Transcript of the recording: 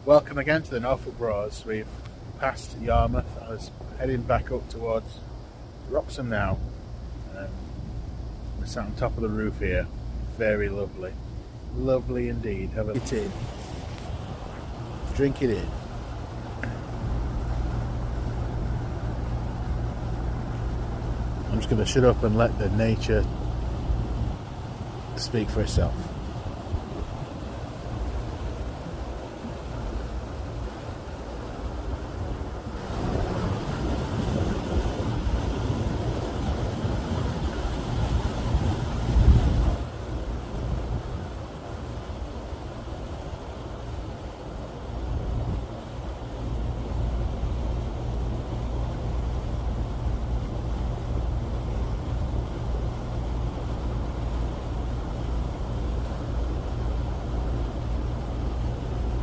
Welcome again to the Norfolk Broads. We've passed Yarmouth. I was heading back up towards Wroxham now. We're sat on top of the roof here. Very lovely. Lovely indeed. Have a look in. Drink it in. I'm just going to shut up and let the nature speak for itself.